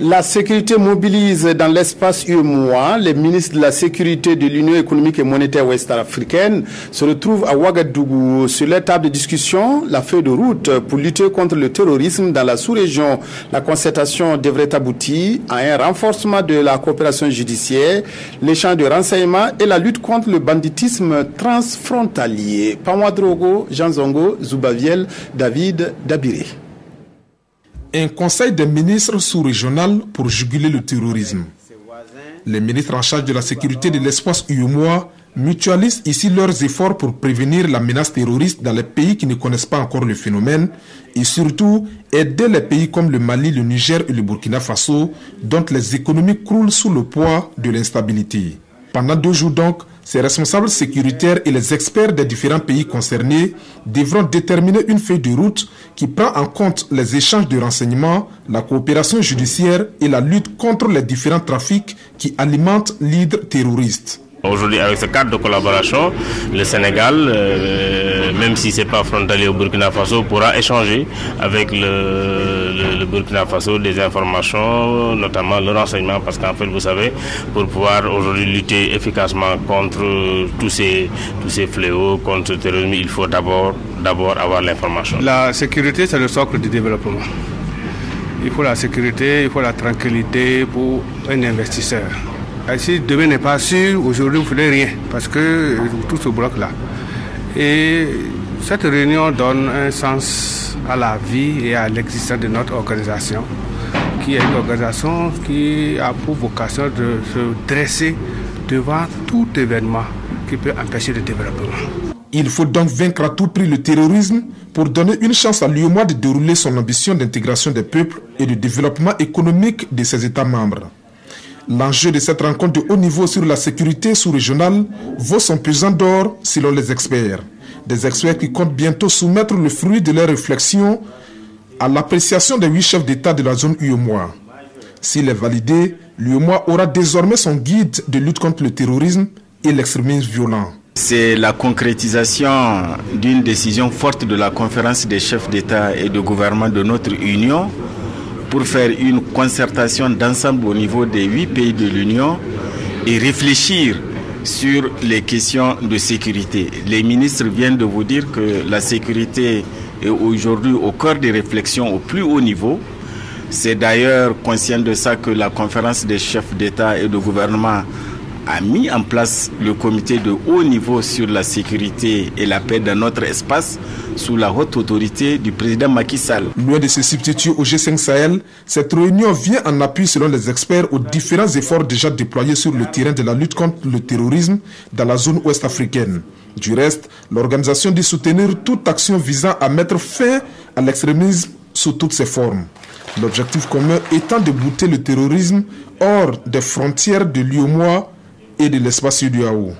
La sécurité mobilise dans l'espace UEMOA. Les ministres de la sécurité de l'Union économique et monétaire ouest-africaine se retrouvent à Ouagadougou. Sur la table de discussion, la feuille de route pour lutter contre le terrorisme dans la sous-région. La concertation devrait aboutir à un renforcement de la coopération judiciaire, l'échange de renseignements et la lutte contre le banditisme transfrontalier. Pamadrogo, Jean Zongo, Zoubaviel, David Dabiré. Un conseil des ministres sous-régional pour juguler le terrorisme. Les ministres en charge de la sécurité de l'espace UEMOA mutualisent ici leurs efforts pour prévenir la menace terroriste dans les pays qui ne connaissent pas encore le phénomène et surtout aider les pays comme le Mali, le Niger et le Burkina Faso dont les économies croulent sous le poids de l'instabilité. Pendant 2 jours donc, ces responsables sécuritaires et les experts des différents pays concernés devront déterminer une feuille de route qui prend en compte les échanges de renseignements, la coopération judiciaire et la lutte contre les différents trafics qui alimentent l'hydre terroriste. Aujourd'hui, avec ce cadre de collaboration, le Sénégal, même si ce n'est pas frontalier au Burkina Faso, pourra échanger avec le Burkina Faso des informations, notamment le renseignement, parce qu'en fait, vous savez, pour pouvoir aujourd'hui lutter efficacement contre tous ces fléaux, contre le terrorisme, il faut d'abord avoir l'information. La sécurité, c'est le socle du développement. Il faut la sécurité, il faut la tranquillité pour un investisseur. Et si demain n'est pas sûr, aujourd'hui vous ne ferez rien, parce que tout se bloque là. Et cette réunion donne un sens à la vie et à l'existence de notre organisation, qui est une organisation qui a pour vocation de se dresser devant tout événement qui peut empêcher le développement. Il faut donc vaincre à tout prix le terrorisme pour donner une chance à l'UEMOA de dérouler son ambition d'intégration des peuples et de développement économique de ses États membres. L'enjeu de cette rencontre de haut niveau sur la sécurité sous-régionale vaut son pesant d'or selon les experts. Des experts qui comptent bientôt soumettre le fruit de leurs réflexions à l'appréciation des 8 chefs d'État de la zone UEMOA. S'il est validé, l'UEMOA aura désormais son guide de lutte contre le terrorisme et l'extrémisme violent. C'est la concrétisation d'une décision forte de la conférence des chefs d'État et de gouvernement de notre Union pour faire une concertation d'ensemble au niveau des 8 pays de l'Union et réfléchir sur les questions de sécurité. Les ministres viennent de vous dire que la sécurité est aujourd'hui au cœur des réflexions au plus haut niveau. C'est d'ailleurs conscient de ça que la conférence des chefs d'État et de gouvernement a mis en place le comité de haut niveau sur la sécurité et la paix dans notre espace sous la haute autorité du président Macky Sall. Loin de se substituer au G5 Sahel, cette réunion vient en appui selon les experts aux différents efforts déjà déployés sur le terrain de la lutte contre le terrorisme dans la zone ouest africaine. Du reste, l'organisation dit soutenir toute action visant à mettre fin à l'extrémisme sous toutes ses formes. L'objectif commun étant de bouter le terrorisme hors des frontières de l'UEMOA et de l'espace UEDEAO.